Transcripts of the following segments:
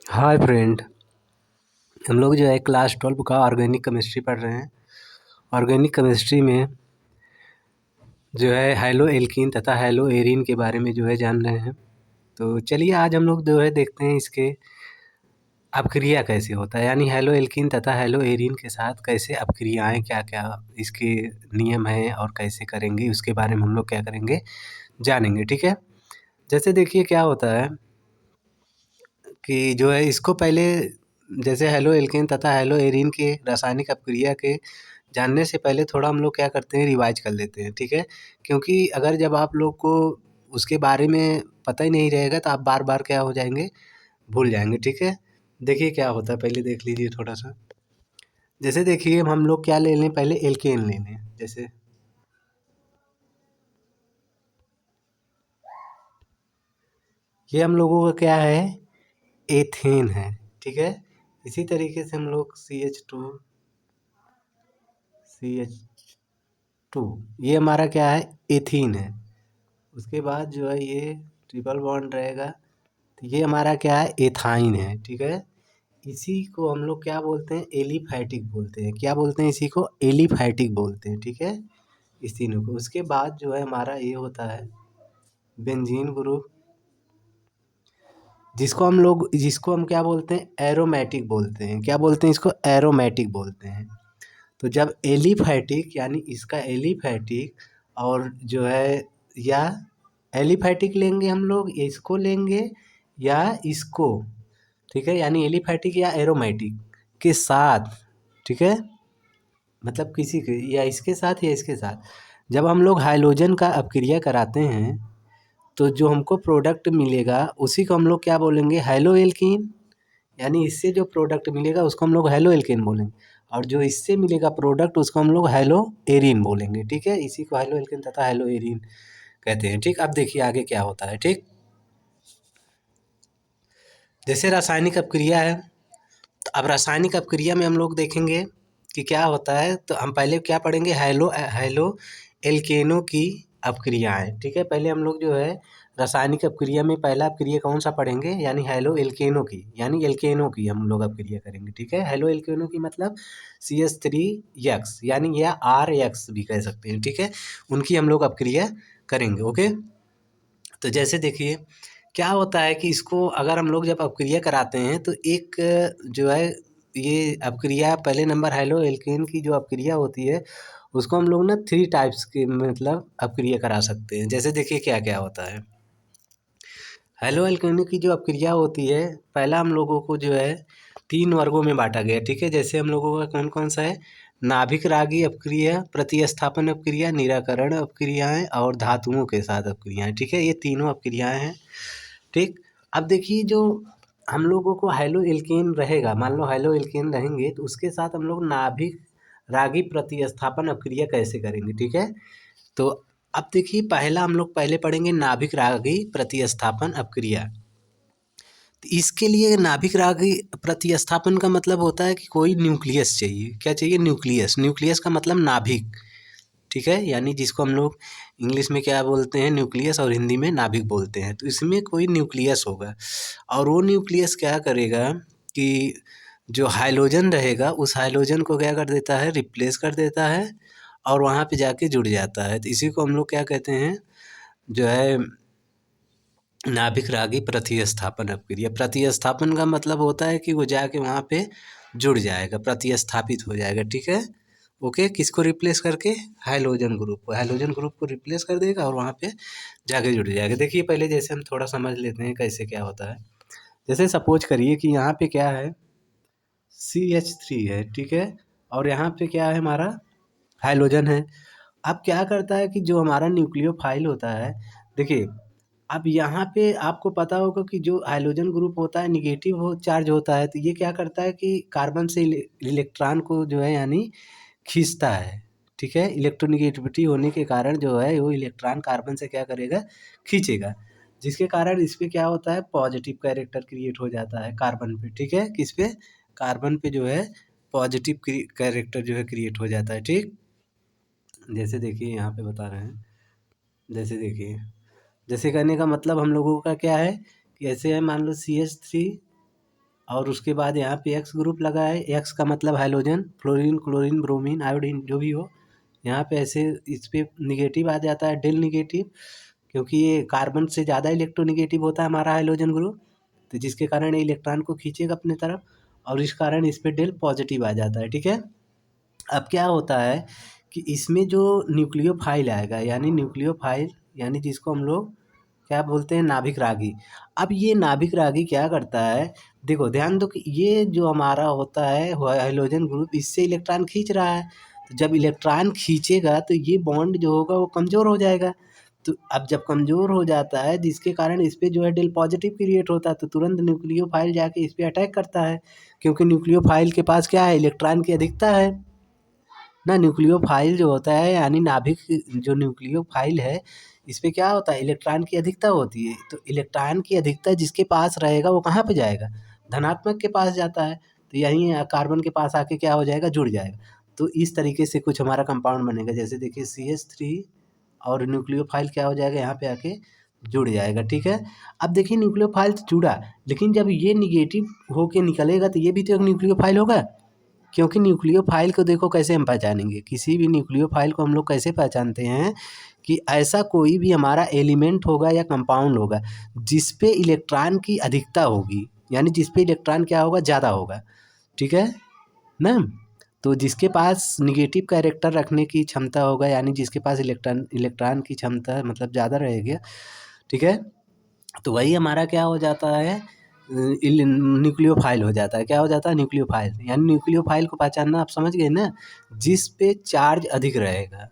Hi friend. हम लोग जो है क्लास 12 का ऑर्गेनिक केमिस्ट्री पढ़ रहे हैं। ऑर्गेनिक केमिस्ट्री में जो है हैलो एल्कीन तथा हैलो एरीन के बारे में जो है जान रहे हैं। तो चलिए आज हम लोग जो है देखते हैं इसके अपक्रिया कैसे होता है, यानी हैलो एल्कीन तथा हैलो एरीन के साथ कैसे अपक्रियाएं, क्या क्या इसके नियम हैं और कैसे करेंगे उसके बारे में हम लोग क्या करेंगे जानेंगे। ठीक है, जैसे देखिए क्या होता है कि जो है इसको पहले जैसे हैलो एल्केन तथा हैलो एरीन के रासायनिक अपक्रिया के जानने से पहले थोड़ा हम लोग क्या करते हैं, रिवाइज कर लेते हैं। ठीक है, क्योंकि अगर जब आप लोग को उसके बारे में पता ही नहीं रहेगा तो आप बार बार क्या हो जाएंगे, भूल जाएंगे। ठीक है, देखिए क्या होता है, पहले देख लीजिए थोड़ा सा। जैसे देखिए हम लोग क्या ले लें, पहले एल्केन ले लें। जैसे ये हम लोगों का क्या है, एथेन है। ठीक है, इसी तरीके से हम लोग CH2 ये हमारा क्या है, एथीन है। उसके बाद जो है ये ट्रिपल बॉन्ड रहेगा तो ये हमारा क्या है, एथाइन है। ठीक है, इसी को हम लोग क्या बोलते हैं, एलिफैटिक बोलते हैं। क्या बोलते हैं, इसी को एलिफैटिक बोलते हैं। ठीक है, इस तीनों को। उसके बाद जो है हमारा ये होता है बेंजीन ग्रुप, जिसको हम क्या बोलते हैं, एरोमेटिक बोलते हैं। क्या बोलते हैं, इसको एरोमेटिक बोलते हैं। तो जब एलिफैटिक यानी इसका एलिफैटिक और जो है, या एलिफैटिक लेंगे हम लोग, इसको लेंगे या इसको। ठीक है, यानी एलिफैटिक या एरोमेटिक के साथ। ठीक है, मतलब किसी के या इसके साथ या इसके साथ जब हम लोग हाइड्रोजन का अपक्रिया कराते हैं तो जो हमको प्रोडक्ट मिलेगा उसी को हम लोग क्या बोलेंगे, हैलो एल्कीन। यानी इससे जो प्रोडक्ट मिलेगा उसको हम लोग हैलो एल्केन बोलेंगे, और जो इससे मिलेगा प्रोडक्ट उसको हम लोग हैलो एरीन बोलेंगे। ठीक है, इसी को हैलो एल्केन तथा हैलो एरीन कहते हैं। ठीक, अब देखिए आगे क्या होता है। ठीक, जैसे रासायनिक अपक्रिया है, तो अब रासायनिक अपक्रिया में हम लोग देखेंगे कि क्या होता है। तो हम पहले क्या पढ़ेंगे, हैलो हैलो एल्केनों की अपक्रियाएं। ठीक है, पहले हम लोग जो है रासायनिक अपक्रिया में पहला अपक्रिया कौन सा पढ़ेंगे, यानी हैलो एल्केनों की, यानी एल्केनों की हम लोग अपक्रिया करेंगे। ठीक है, हैलो एल्केनों की मतलब CH3 यानी या RX भी कह सकते हैं। ठीक है, उनकी हम लोग अपक्रिया करेंगे। ओके, तो जैसे देखिए क्या होता है कि इसको अगर हम लोग जब अपक्रिया कराते हैं तो एक जो है ये अपक्रिया, पहले नंबर हैलो एल्केन की जो अपक्रिया होती है उसको हम लोग ना 3 टाइप्स के मतलब अपक्रिया करा सकते हैं। जैसे देखिए क्या क्या होता है, हैलो एल्केन की जो अपक्रिया होती है, पहला हम लोगों को जो है 3 वर्गों में बांटा गया। ठीक है, जैसे हम लोगों का कौन कौन सा है, नाभिक रागी अपक्रिया, प्रतिस्थापन अपक्रिया, निराकरण अपक्रियाएं और धातुओं के साथ अपक्रियाएं। ठीक है, ये तीनों अपक्रियाएं हैं। ठीक, अब देखिए जो हम लोगों को हैलो एल्केन रहेगा, मान लो हैलो एल्केन रहेंगे तो उसके साथ हम लोग नाभिक रागी प्रतिस्थापन अपक्रिया कैसे करेंगे। ठीक है, तो अब देखिए पहला हम लोग पहले पढ़ेंगे नाभिक रागी प्रतिस्थापन अपक्रिया। तो इसके लिए नाभिक रागी प्रतिस्थापन का मतलब होता है कि कोई न्यूक्लियस चाहिए। क्या चाहिए, न्यूक्लियस। न्यूक्लियस का मतलब नाभिक। ठीक है, यानी जिसको हम लोग इंग्लिश में क्या बोलते हैं, न्यूक्लियस, और हिंदी में नाभिक बोलते हैं। तो इसमें कोई न्यूक्लियस होगा और वो न्यूक्लियस क्या करेगा कि जो हाइड्रोजन रहेगा उस हाइड्रोजन को क्या कर देता है, रिप्लेस कर देता है और वहाँ पे जाके जुड़ जाता है। तो इसी को हम लोग क्या कहते हैं, जो है नाभिक रागी प्रतिस्थापन अपक्रिया। प्रतिस्थापन का मतलब होता है कि वो जाके वहाँ पे जुड़ जाएगा, प्रतिस्थापित हो जाएगा। ठीक है, ओके, किसको रिप्लेस करके, हाइड्रोजन ग्रुप को रिप्लेस कर देगा और वहाँ पे जाके जुड़ जाएगा। देखिए पहले जैसे हम थोड़ा समझ लेते हैं कैसे क्या होता है। जैसे सपोज करिए कि यहाँ पे क्या है, CH3 है। ठीक है, और यहाँ पे क्या है, हमारा हाइड्रोजन है। अब क्या करता है कि जो हमारा न्यूक्लियोफाइल होता है, देखिए अब यहाँ पे आपको पता होगा कि जो हाइड्रोजन ग्रुप होता है निगेटिव हो चार्ज होता है, तो ये क्या करता है कि कार्बन से इलेक्ट्रॉन को जो है यानी खींचता है। ठीक है, इलेक्ट्रोनिगेटिविटी होने के कारण जो है वो इलेक्ट्रॉन कार्बन से क्या करेगा, खींचेगा, जिसके कारण इस पे क्या होता है, पॉजिटिव कैरेक्टर क्रिएट हो जाता है कार्बन पे। ठीक है, किस पे, कार्बन पे जो है पॉजिटिव कैरेक्टर जो है क्रिएट हो जाता है। ठीक, जैसे देखिए यहाँ पे बता रहे हैं, जैसे देखिए, जैसे कहने का मतलब हम लोगों का क्या है कि ऐसे है, मान लो CH3 और उसके बाद यहाँ पे एक्स ग्रुप लगा है। एक्स का मतलब hydrogen, fluorine, chlorine, bromine, iodine जो भी हो। यहाँ पे ऐसे इस पे निगेटिव आ जाता है, डेल निगेटिव, क्योंकि ये कार्बन से ज़्यादा इलेक्ट्रोनिगेटिव होता है हमारा हाइड्रोजन ग्रुप, तो जिसके कारण ये इलेक्ट्रॉन को खींचेगा अपने तरफ, और इस कारण इस पे डेल पॉजिटिव आ जाता है। ठीक है। अब क्या होता है कि इसमें जो न्यूक्लियोफाइल आएगा, यानी न्यूक्लियोफाइल यानी जिसको हम लोग क्या बोलते हैं, नाभिक रागी। अब ये नाभिक रागी क्या करता है, देखो ध्यान दो कि ये जो हमारा होता है हाइड्रोजन ग्रुप, इससे इलेक्ट्रॉन खींच रहा है। तो जब इलेक्ट्रॉन खींचेगा तो ये बॉन्ड जो होगा वो कमज़ोर हो जाएगा। तो अब जब कमज़ोर हो जाता है, जिसके कारण इस पे जो है डेल पॉजिटिव क्रिएट होता है, तो तुरंत न्यूक्लियोफाइल जाके इस पे अटैक करता है, क्योंकि न्यूक्लियोफाइल के पास क्या है, इलेक्ट्रॉन की अधिकता है ना। न्यूक्लियोफाइल जो होता है यानी नाभिक, जो न्यूक्लियोफाइल है, इस पे क्या होता है, इलेक्ट्रॉन की अधिकता होती है। तो इलेक्ट्रॉन की अधिकता जिसके पास रहेगा वो कहाँ पे जाएगा, धनात्मक के पास जाता है। तो यहीं कार्बन के पास आके क्या हो जाएगा, जुड़ जाएगा। तो इस तरीके से कुछ हमारा कंपाउंड बनेगा। जैसे देखिए CH3 और न्यूक्लियोफाइल क्या हो जाएगा, यहाँ पे आके जुड़ जाएगा। ठीक है। अब देखिए न्यूक्लियोफाइल तो जुड़ा, लेकिन जब ये निगेटिव होके निकलेगा तो ये भी तो एक न्यूक्लियोफाइल होगा। क्योंकि न्यूक्लियोफाइल को देखो कैसे हम पहचानेंगे, किसी भी न्यूक्लियोफाइल को हम लोग कैसे पहचानते हैं कि ऐसा कोई भी हमारा एलिमेंट होगा या कंपाउंड होगा जिस पे इलेक्ट्रॉन की अधिकता होगी, यानी जिस पे इलेक्ट्रॉन क्या होगा, ज़्यादा होगा। ठीक है ना। तो जिसके पास निगेटिव कैरेक्टर रखने की क्षमता होगा, यानी जिसके पास इलेक्ट्रॉन की क्षमता मतलब ज़्यादा रहेगी। ठीक है। तो वही हमारा क्या हो जाता है, न्यूक्लियोफाइल हो जाता है। क्या हो जाता है, न्यूक्लियोफाइल। यानी न्यूक्लियोफाइल को पहचानना आप समझ गए ना, जिस पे चार्ज अधिक रहेगा,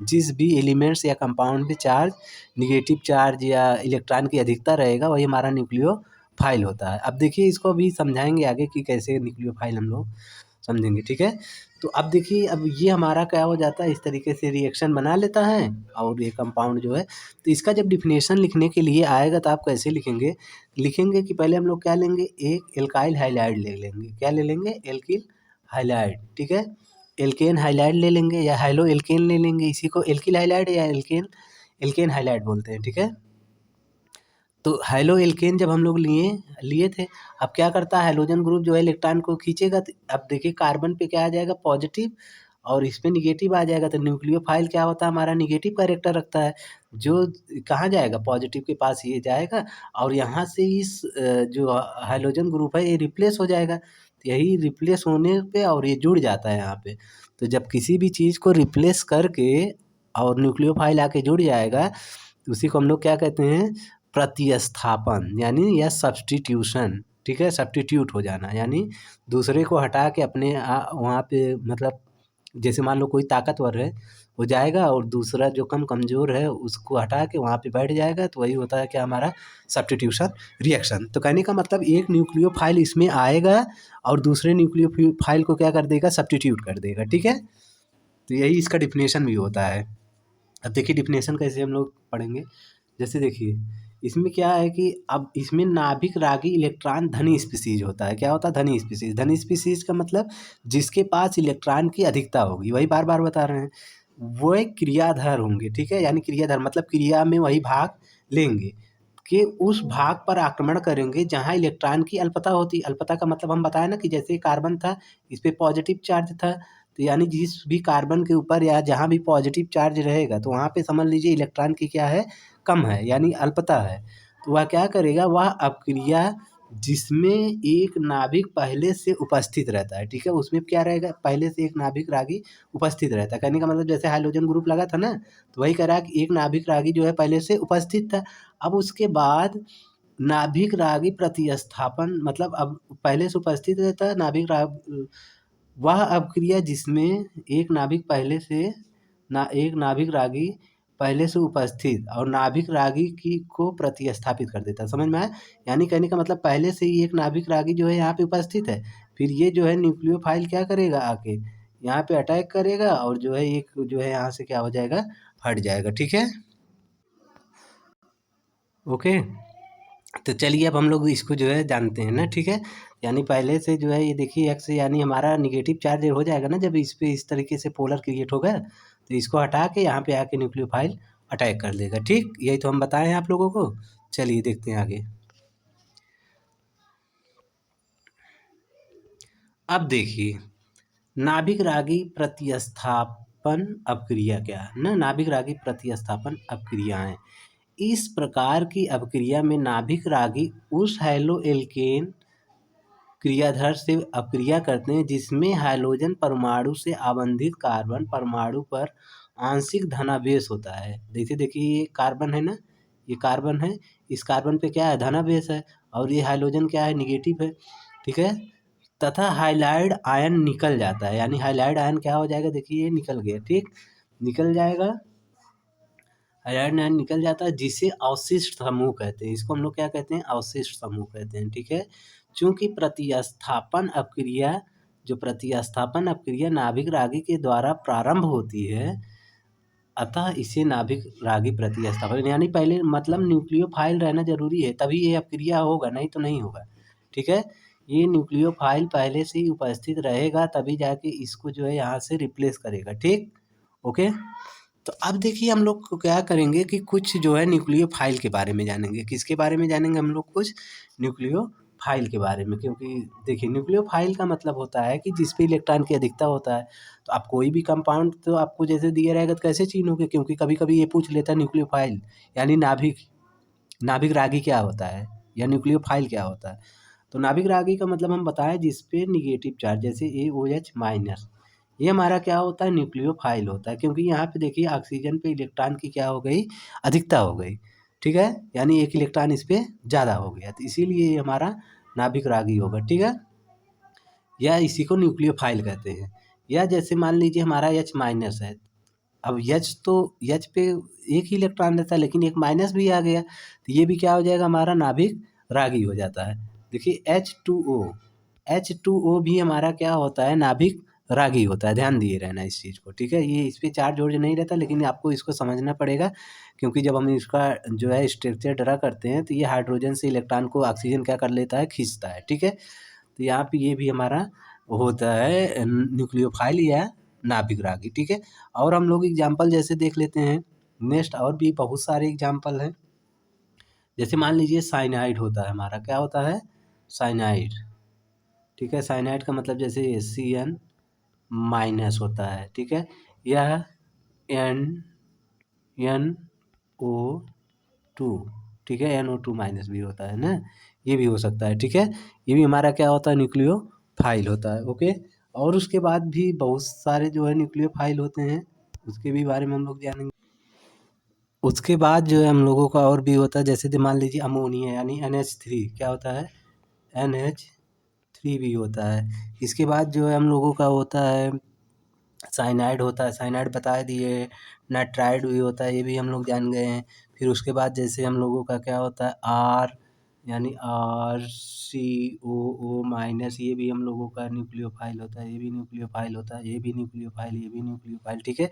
जिस भी एलिमेंट्स या कंपाउंड पे चार्ज, निगेटिव चार्ज या इलेक्ट्रॉन की अधिकता रहेगा, वही हमारा न्यूक्लियोफाइल होता है। अब देखिए इसको भी समझाएंगे आगे कि कैसे न्यूक्लियोफाइल हम लोग समझेंगे। ठीक है। तो अब देखिए, अब ये हमारा क्या हो जाता है, इस तरीके से रिएक्शन बना लेता है और ये कंपाउंड जो है। तो इसका जब डिफिनेशन लिखने के लिए आएगा तो आप कैसे लिखेंगे, लिखेंगे कि पहले हम लोग क्या लेंगे, एक एल्काइल हाइलाइड ले लेंगे। क्या ले लेंगे, एल्किल हाइलाइड। ठीक है। एल्केन हाइलाइड ले लेंगे या हाइलो एल्केन ले लेंगे, इसी को एल्किल हाइलाइड या एल्केन हाइलाइड बोलते हैं। ठीक है। तो हाइलो एल्केन जब हम लोग लिए लिए थे, अब क्या करता है, हाइड्रोजन ग्रुप जो है इलेक्ट्रॉन को खींचेगा। तो अब देखिए कार्बन पे क्या आ जाएगा, पॉजिटिव, और इसमें निगेटिव आ जाएगा। तो न्यूक्लियोफाइल क्या होता है, हमारा निगेटिव कैरेक्टर रखता है, जो कहाँ जाएगा, पॉजिटिव के पास ये जाएगा, और यहाँ से इस जो हाइड्रोजन ग्रुप है ये रिप्लेस हो जाएगा। तो यही रिप्लेस होने पे और ये जुड़ जाता है यहाँ पे। तो जब किसी भी चीज़ को रिप्लेस करके और न्यूक्लियोफाइल आके जुड़ जाएगा, तो उसी को हम लोग क्या कहते हैं, प्रतिस्थापन, यानी या सब्स्टिट्यूशन। ठीक है। सब्स्टिट्यूट हो जाना, यानी दूसरे को हटा के अपने वहाँ पे, मतलब जैसे मान लो कोई ताकतवर है, वो जाएगा और दूसरा जो कमज़ोर है उसको हटा के वहाँ पे बैठ जाएगा। तो वही होता है क्या, हमारा सब्स्टिट्यूशन रिएक्शन। तो कहने का मतलब एक न्यूक्लियोफाइल इसमें आएगा और दूसरे न्यूक्लियोफाइल को क्या कर देगा, सब्स्टिट्यूट कर देगा। ठीक है। तो यही इसका डिफिनेशन भी होता है। अब देखिए डिफिनेशन कैसे हम लोग पढ़ेंगे। जैसे देखिए इसमें क्या है कि अब इसमें नाभिक रागी इलेक्ट्रॉन धनी स्पीसीज होता है। क्या होता है, धनी स्पीसीज। धनी स्पीसीज का मतलब जिसके पास इलेक्ट्रॉन की अधिकता होगी, वही बार बार बता रहे हैं, वो एक क्रियाधार होंगे। ठीक है। यानी क्रियाधार मतलब क्रिया में वही भाग लेंगे कि उस भाग पर आक्रमण करेंगे जहाँ इलेक्ट्रॉन की अल्पता होती। अल्पता का मतलब हम बताए ना कि जैसे कार्बन था, इस पे पॉजिटिव चार्ज था, तो यानी जिस भी कार्बन के ऊपर या जहाँ भी पॉजिटिव चार्ज रहेगा, तो वहाँ पे समझ लीजिए इलेक्ट्रॉन की क्या है, कम है, यानी अल्पता है। तो वह क्या करेगा, वह अपक्रिया जिसमें एक नाभिक पहले से उपस्थित रहता है। ठीक है। उसमें क्या रहेगा, पहले से एक नाभिक रागी उपस्थित रहता है। कहने का मतलब जैसे हाइड्रोजन ग्रुप लगा था ना, तो वही कह रहा है कि एक नाभिक रागी जो है पहले से उपस्थित था। अब उसके बाद नाभिक रागी प्रतिस्थापन, मतलब अब पहले से उपस्थित रहता है नाभिक राग, वह अपक्रिया जिसमें एक नाभिक पहले से एक नाभिक रागी पहले से उपस्थित और नाभिक रागी की को प्रतिस्थापित कर देता है। समझ में आया। यानी कहने का मतलब पहले से ही एक नाभिक रागी जो है यहाँ पे उपस्थित है, फिर ये जो है न्यूक्लियोफाइल क्या करेगा, आके यहाँ पे अटैक करेगा और जो है एक जो है यहाँ से क्या हो जाएगा, हट जाएगा। ठीक है। ओके। तो चलिए अब हम लोग इसको जो है जानते हैं ना। ठीक है। यानी पहले से जो है ये देखिए एक्स, यानी हमारा निगेटिव चार्ज हो जाएगा ना जब इस पे इस तरीके से पोलर क्रिएट होगा, तो इसको हटा के यहाँ पे आके न्यूक्लियोफाइल अटैक कर देगा। ठीक, यही तो हम बताए हैं आप लोगों को। चलिए देखते हैं आगे। अब देखिए नाभिक रागी प्रतिस्थापन अपक्रिया क्या है ना, नाभिक रागी प्रतिस्थापन अपक्रियाएं। इस प्रकार की अपक्रिया में नाभिक रागी उस हैलो एल्केन क्रियाधर से अपक्रिया करते हैं जिसमें हाइड्रोजन परमाणु से आबंधित कार्बन परमाणु पर आंशिक धनावेश होता है। देखिए देखिए ये कार्बन है ना, ये कार्बन है, इस कार्बन पे क्या है धनावेश है, और ये हाइड्रोजन क्या है निगेटिव है, ठीक है। तथा हाइलाइड आयन निकल जाता है, यानी हाइलाइड आयन क्या हो जाएगा, देखिए ये निकल गया, ठीक, निकल जाएगा, हाइलाइड आयन निकल जाता है जिसे अवशिष्ट समूह कहते हैं। इसको हम लोग क्या कहते हैं, अवशिष्ट समूह कहते हैं, ठीक है। चूंकि प्रतिस्थापन अपक्रिया जो प्रतिस्थापन अपक्रिया नाभिक रागी के द्वारा प्रारंभ होती है, अतः इसे नाभिक रागी प्रतिस्थापन, यानी पहले मतलब न्यूक्लियोफाइल रहना जरूरी है तभी ये अपक्रिया होगा, नहीं तो नहीं होगा, ठीक है। ये न्यूक्लियोफाइल पहले से ही उपस्थित रहेगा तभी जाके इसको जो है यहाँ से रिप्लेस करेगा, ठीक, ओके। तो अब देखिए हम लोग को क्या करेंगे कि कुछ जो है न्यूक्लियोफाइल के बारे में जानेंगे। किसके बारे में जानेंगे हम लोग, कुछ न्यूक्लियोफाइल के बारे में। क्योंकि देखिए न्यूक्लियोफाइल का मतलब होता है कि जिस पे इलेक्ट्रॉन की अधिकता होता है। तो आप कोई भी कंपाउंड तो आपको जैसे दिया रहेगा तो कैसे चीनोगे, क्योंकि कभी कभी ये पूछ लेता है न्यूक्लियोफाइल यानी नाभिक, नाभिक रागी क्या होता है या न्यूक्लियोफाइल क्या होता है। तो नाभिक रागी का मतलब हम बताएं जिस पे निगेटिव चार्ज जैसे AOH माइनस, ये हमारा क्या होता है न्यूक्लियोफाइल होता है। क्योंकि यहाँ पे देखिए ऑक्सीजन पे इलेक्ट्रॉन की क्या हो गई, अधिकता हो गई, ठीक है, यानी एक इलेक्ट्रॉन इस पे ज़्यादा हो गया, तो इसीलिए ये हमारा नाभिक रागी होगा, ठीक है, या इसी को न्यूक्लियोफाइल कहते हैं। या जैसे मान लीजिए हमारा H माइनस है, अब H तो H पे एक ही इलेक्ट्रॉन रहता है लेकिन एक माइनस भी आ गया तो ये भी क्या हो जाएगा हमारा नाभिक रागी हो जाता है। देखिए H2O भी हमारा क्या होता है नाभिक रागी होता है, ध्यान दिए रहना इस चीज़ को, ठीक है। ये इस पे चार्ज वर्ज नहीं रहता लेकिन आपको इसको समझना पड़ेगा, क्योंकि जब हम इसका जो है स्ट्रक्चर ड्रा करते हैं तो ये हाइड्रोजन से इलेक्ट्रॉन को ऑक्सीजन क्या कर लेता है, खींचता है, ठीक है। तो यहाँ पे ये भी हमारा होता है न्यूक्लियोफाइल या नाभिक रागी, ठीक है। और हम लोग एग्जाम्पल जैसे देख लेते हैं नेक्स्ट, और भी बहुत सारे एग्जाम्पल हैं। जैसे मान लीजिए साइनाइड होता है हमारा, क्या होता है साइनाइड, ठीक है। साइनाइड का मतलब जैसे CN माइनस होता है, ठीक है, यह NNO2, ठीक है, NO2 माइनस भी होता है ना, ये भी हो सकता है, ठीक है। ये भी हमारा क्या होता है न्यूक्लियोफाइल होता है, ओके। और उसके बाद भी बहुत सारे जो है न्यूक्लियोफाइल होते हैं, उसके भी बारे में हम लोग जानेंगे। उसके बाद जो है हम लोगों का और भी होता है, जैसे कि मान लीजिए अमोनिया यानी NH3 क्या होता है, NH3 भी होता है। इसके बाद जो है हम लोगों का होता है साइनाइड होता है, साइनाइड बता दिए। नाइट्राइड भी होता है, ये भी हम लोग जान गए हैं। फिर उसके बाद जैसे हम लोगों का क्या होता है R यानी RCOO माइनस, ये भी हम लोगों का न्यूक्लियोफाइल होता है, ये भी न्यूक्लियोफाइल होता है, ये भी न्यूक्लियोफाइल, ये भी न्यूक्लियोफाइल, ठीक है।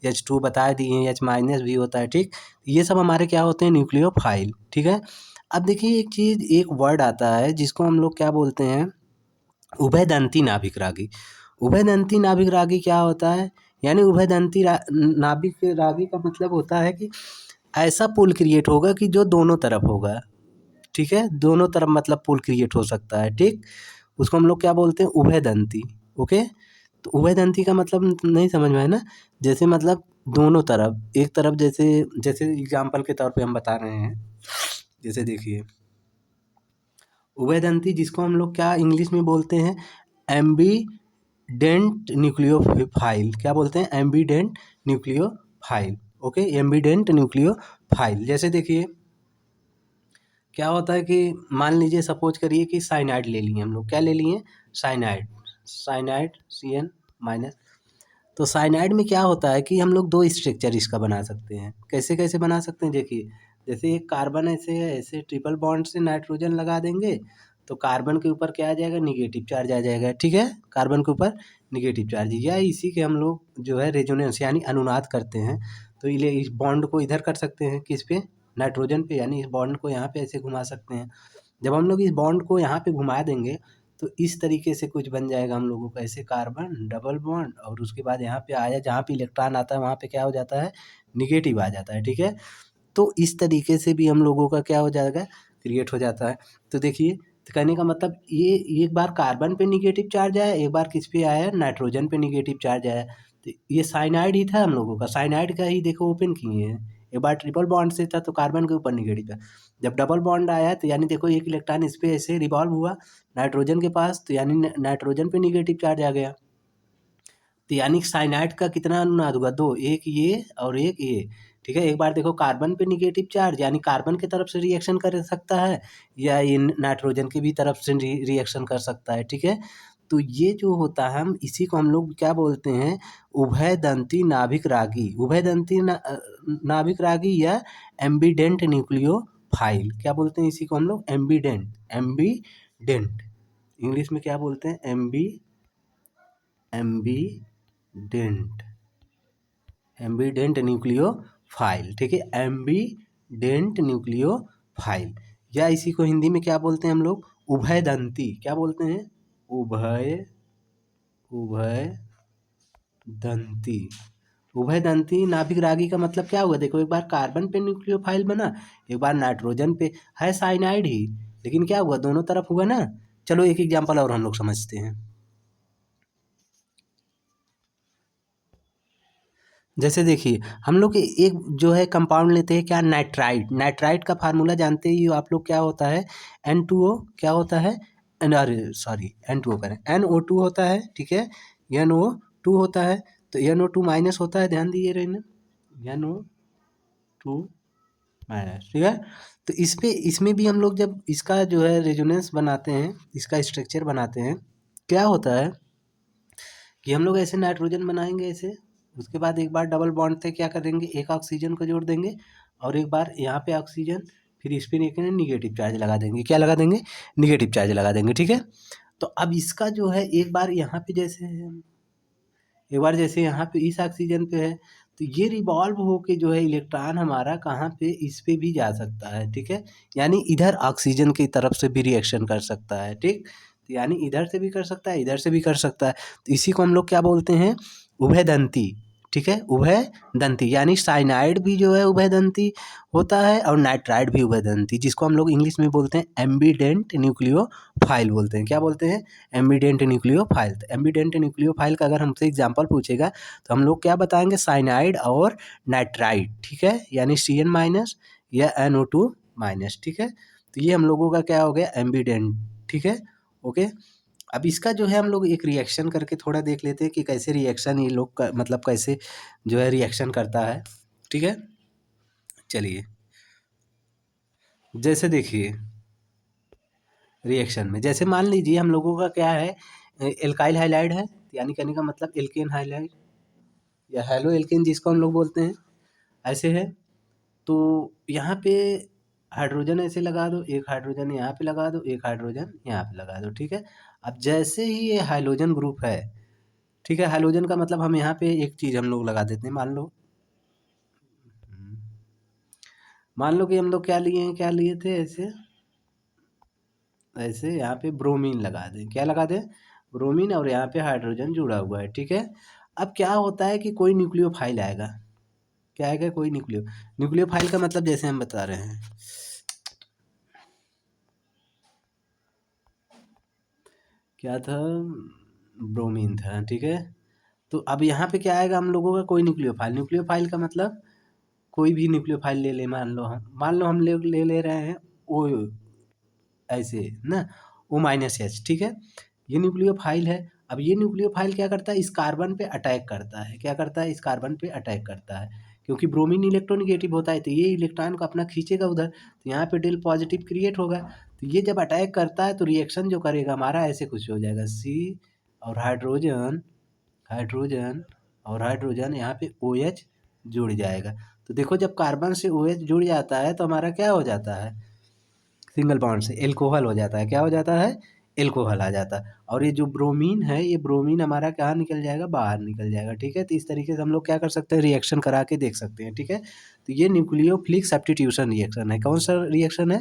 H2 बता दिए, H माइनस भी होता है, ठीक। ये सब हमारे क्या होते हैं न्यूक्लियोफाइल, ठीक है। अब देखिए एक चीज़, एक वर्ड आता है जिसको हम लोग क्या बोलते हैं, उभयदंती नाभिक रागी। उभयदंती नाभिक रागी क्या होता है, यानी उभयदंती नाभिक रागी का मतलब होता है कि ऐसा पुल क्रिएट होगा कि जो दोनों तरफ होगा, ठीक है, दोनों तरफ मतलब पुल क्रिएट हो सकता है, ठीक। उसको हम लोग क्या बोलते हैं उभयदंती, ओके। तो उभयदंती का मतलब नहीं समझ में है ना, जैसे मतलब दोनों तरफ, एक तरफ जैसे जैसे एग्जाम्पल के तौर पे हम बता रहे हैं, जैसे देखिए उभयदंती जिसको हम लोग क्या इंग्लिश में बोलते हैं एम्बीडेंट न्यूक्लियोफाइल, क्या बोलते हैं एम्बीडेंट न्यूक्लियोफाइल, ओके, एम्बीडेंट न्यूक्लियोफाइल। जैसे देखिए क्या होता है कि मान लीजिए सपोज करिए कि साइनाइड ले लिए हम लोग, क्या ले लिए साइनाइड, साइनाइड CN माइनस। तो साइनाइड में क्या होता है कि हम लोग दो स्ट्रक्चर इसका बना सकते हैं, कैसे कैसे बना सकते हैं देखिए, जैसे एक कार्बन ऐसे है, ऐसे ट्रिपल बॉन्ड से नाइट्रोजन लगा देंगे तो कार्बन के ऊपर क्या आ जाएगा निगेटिव चार्ज आ जाएगा, ठीक है, कार्बन के ऊपर निगेटिव चार्ज, या इसी के हम लोग जो है रेजोनेंस यानी अनुनाद करते हैं। तो ये इस बॉन्ड को इधर कर सकते हैं किस पे, नाइट्रोजन पे, यानी इस बॉन्ड को यहाँ पे ऐसे घुमा सकते हैं। जब हम लोग इस बॉन्ड को यहाँ पे घुमा देंगे तो इस तरीके से कुछ बन जाएगा हम लोगों का, ऐसे कार्बन डबल बॉन्ड, और उसके बाद यहाँ पे आया जहाँ पे इलेक्ट्रॉन आता है वहाँ पे क्या हो जाता है निगेटिव आ जाता है, ठीक है। तो इस तरीके से भी हम लोगों का क्या हो जाएगा क्रिएट हो जाता है। तो देखिए तो कहने का मतलब ये एक बार कार्बन पे निगेटिव चार्ज आया, एक बार किस पे आया, नाइट्रोजन पे निगेटिव चार्ज आया। तो ये साइनाइड ही था हम लोगों का, साइनाइड का ही देखो ओपन किए हैं। एक बार ट्रिपल बॉन्ड से था तो कार्बन के ऊपर निगेटिव था, जब डबल बॉन्ड आया तो यानी देखो एक इलेक्ट्रॉन इस पे ऐसे रिवॉल्व हुआ नाइट्रोजन के पास, तो यानी नाइट्रोजन पे निगेटिव चार्ज आ गया। तो यानी साइनाइड का कितना अनुनाद होगा, दो, एक ये और एक ये। ठीक है, एक बार देखो कार्बन पे निगेटिव चार्ज यानी कार्बन की तरफ से रिएक्शन कर सकता है, या ये नाइट्रोजन की भी तरफ से रिएक्शन कर सकता है। ठीक है, तो ये जो होता है हम इसी को हम लोग क्या बोलते हैं, उभयदंती नाभिक रागी, उभयदंती नाभिक रागी या एम्बीडेंट न्यूक्लियोफाइल, क्या बोलते हैं इसी को हम लोग, एम्बीडेंट, एम्बीडेंट इंग्लिश में क्या बोलते हैं, एम्बीडेंट, एम्बीडेंट न्यूक्लियोफाइल। ठीक है, एम्बीडेंट न्यूक्लियोफाइल, या इसी को हिंदी में क्या बोलते हैं हम लोग, उभयदंती, क्या बोलते हैं, उभयदंती। उभयदंती नाभिक रागी का मतलब क्या हुआ, देखो एक बार कार्बन पे न्यूक्लियोफाइल बना, एक बार नाइट्रोजन पे, है साइनाइड ही, लेकिन क्या हुआ, दोनों तरफ हुआ ना। चलो एक एग्जांपल और हम लोग समझते हैं। जैसे देखिए हम लोग एक जो है कंपाउंड लेते हैं, क्या, नाइट्राइट, नाइट्राइट का फार्मूला जानते ही हो आप लोग, क्या होता है, N2O, क्या होता है, अरे सॉरी N2O करें, NO2 होता है। ठीक है, NO2 होता है, तो NO2 माइनस होता है, ध्यान दिए रहना, NO2 माइनस। ठीक है, तो इसमें भी हम लोग जब इसका जो है रेजोनेंस बनाते हैं, इसका स्ट्रक्चर बनाते हैं, क्या होता है कि हम लोग ऐसे नाइट्रोजन बनाएंगे ऐसे, उसके बाद एक बार डबल बॉन्ड से क्या करेंगे, एक ऑक्सीजन को जोड़ देंगे, और एक बार यहाँ पे ऑक्सीजन, फिर इस पर एक निगेटिव चार्ज लगा देंगे, क्या लगा देंगे, निगेटिव चार्ज लगा देंगे। ठीक है, तो अब इसका जो है एक बार यहाँ पे जैसे है, एक बार जैसे यहाँ पे इस ऑक्सीजन पे है, तो ये रिवॉल्व होके जो है इलेक्ट्रॉन हमारा कहाँ पे, इस पे भी जा सकता है। ठीक है, यानी इधर ऑक्सीजन की तरफ से भी रिएक्शन कर सकता है। ठीक, तो यानी इधर से भी कर सकता है, इधर से भी कर सकता है, तो इसी को हम लोग क्या बोलते हैं, उभयदंती। ठीक है, उभयदंती यानी साइनाइड भी जो है उभयदंती होता है, और नाइट्राइड भी उभयदंती, जिसको हम लोग इंग्लिश में बोलते हैं एम्बीडेंट न्यूक्लियोफाइल बोलते हैं, क्या बोलते हैं, एम्बीडेंट न्यूक्लियोफाइल। तो एम्बीडेंट न्यूक्लियोफाइल का अगर हमसे एग्जांपल पूछेगा तो हम लोग क्या बताएंगे, साइनाइड और नाइट्राइड। ठीक है, यानी CN माइनस या NO2 माइनस। ठीक है, तो ये हम लोगों का क्या हो गया, एम्बीडेंट। ठीक है, ओके। अब इसका जो है हम लोग एक रिएक्शन करके थोड़ा देख लेते हैं कि कैसे रिएक्शन ये लोग मतलब कैसे जो है रिएक्शन करता है। ठीक है, चलिए जैसे देखिए रिएक्शन में, जैसे मान लीजिए हम लोगों का क्या है, एल्काइल हाइलाइड है, यानी कहने का मतलब एल्केन हाइलाइड या हेलो एल्केन जिसको हम लोग बोलते हैं, ऐसे है। तो यहाँ पे हाइड्रोजन ऐसे लगा दो, एक हाइड्रोजन यहाँ पे लगा दो, एक हाइड्रोजन यहाँ पे लगा दो। ठीक है, अब जैसे ही ये हाइड्रोजन ग्रुप है, ठीक है, हाइड्रोजन का मतलब हम यहाँ पे एक चीज़ हम लोग लगा देते हैं, मान लो कि हम लोग क्या लिए हैं, क्या लिए थे, ऐसे ऐसे यहाँ पे ब्रोमीन लगा दें, क्या लगा दें, ब्रोमीन, और यहाँ पे हाइड्रोजन जुड़ा हुआ है। ठीक है, अब क्या होता है कि कोई न्यूक्लियोफाइल आएगा, क्या आएगा, कोई न्यूक्लियोफाइल का मतलब जैसे हम बता रहे हैं, क्या था, ब्रोमीन था। ठीक है, तो अब यहाँ पे क्या आएगा हम लोगों का, कोई न्यूक्लियोफाइल, न्यूक्लियोफाइल का मतलब कोई भी न्यूक्लियोफाइल ले ले, मान लो हम ले रहे हैं ओ, ऐसे ना, O-H। ठीक है, ये न्यूक्लियोफाइल है। अब ये न्यूक्लियोफाइल क्या करता है, इस कार्बन पे अटैक करता है, क्या करता है, इस कार्बन पे अटैक करता है, क्योंकि ब्रोमीन इलेक्ट्रोनिगेटिव होता है, तो ये इलेक्ट्रॉन को अपना खींचेगा उधर, तो यहाँ पे डेल पॉजिटिव क्रिएट होगा। तो ये जब अटैक करता है तो रिएक्शन जो करेगा हमारा ऐसे कुछ हो जाएगा, C और हाइड्रोजन, हाइड्रोजन और हाइड्रोजन यहाँ पे OH जुड़ जाएगा। तो देखो जब कार्बन से OH जुड़ जाता है तो हमारा क्या हो जाता है, सिंगल बॉन्ड से एल्कोहल हो जाता है, क्या हो जाता है, एल्कोहल आ जाता है। और ये जो ब्रोमीन है, ये ब्रोमीन हमारा कहाँ निकल जाएगा, बाहर निकल जाएगा। ठीक है, तो इस तरीके से हम लोग क्या कर सकते हैं, रिएक्शन करा के देख सकते हैं। ठीक है, तो ये न्यूक्लियोफिलिक सब्स्टिट्यूशन रिएक्शन है, कौन सा रिएक्शन है,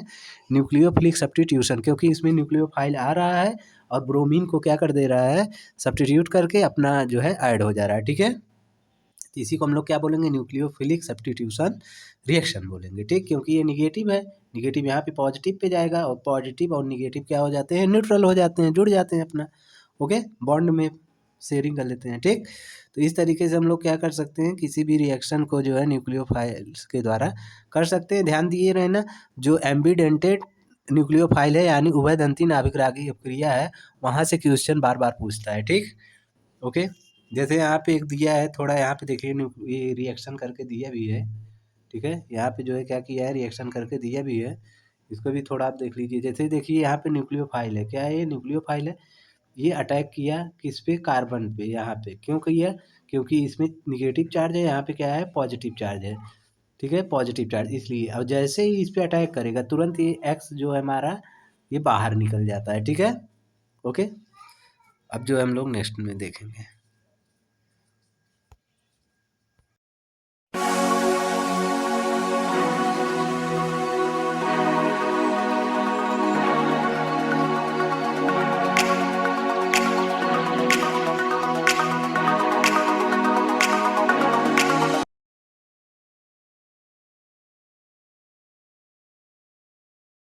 न्यूक्लियोफिलिक सब्स्टिट्यूशन, क्योंकि इसमें न्यूक्लियोफाइल आ रहा है और ब्रोमीन को क्या कर दे रहा है, सब्स्टिट्यूट करके अपना जो है ऐड हो जा रहा है। ठीक है, तो इसी को हम लोग क्या बोलेंगे, न्यूक्लियोफिलिक सब्स्टिट्यूशन रिएक्शन बोलेंगे। ठीक, क्योंकि ये निगेटिव है, निगेटिव यहाँ पे पॉजिटिव पे जाएगा और पॉजिटिव और निगेटिव क्या हो जाते हैं, न्यूट्रल हो जाते हैं, जुड़ जाते हैं अपना, ओके, बॉन्ड में शेयरिंग कर लेते हैं, ठीक। तो इस तरीके से हम लोग क्या कर सकते हैं, किसी भी रिएक्शन को जो है न्यूक्लियोफाइल्स के द्वारा कर सकते हैं। ध्यान दिए रहना, जो एम्बीडेंटेड न्यूक्लियोफाइल है यानी उभयदंती नाभिक रागी अपक्रिया है, वहाँ से क्वेश्चन बार बार पूछता है, ठीक, ओके। जैसे यहाँ पे एक दिया है, थोड़ा यहाँ पे देखिए, ये रिएक्शन करके दिया भी है, ठीक है। यहाँ पे जो है क्या किया है, रिएक्शन करके दिया भी है, इसको भी थोड़ा आप देख लीजिए। जैसे देखिए यहाँ पे न्यूक्लियोफाइल है, क्या है ये न्यूक्लियोफाइल है, ये अटैक किया किस पे, कार्बन पे, यहाँ पे क्यों किया, क्योंकि इसमें निगेटिव चार्ज है, यहाँ पे क्या है, पॉजिटिव चार्ज है, ठीक है, पॉजिटिव चार्ज, इसलिए अब जैसे ही इस पे अटैक करेगा तुरंत ये एक्स जो है हमारा, ये बाहर निकल जाता है, ठीक है, ओके। अब जो हम लोग नेक्स्ट में देखेंगे।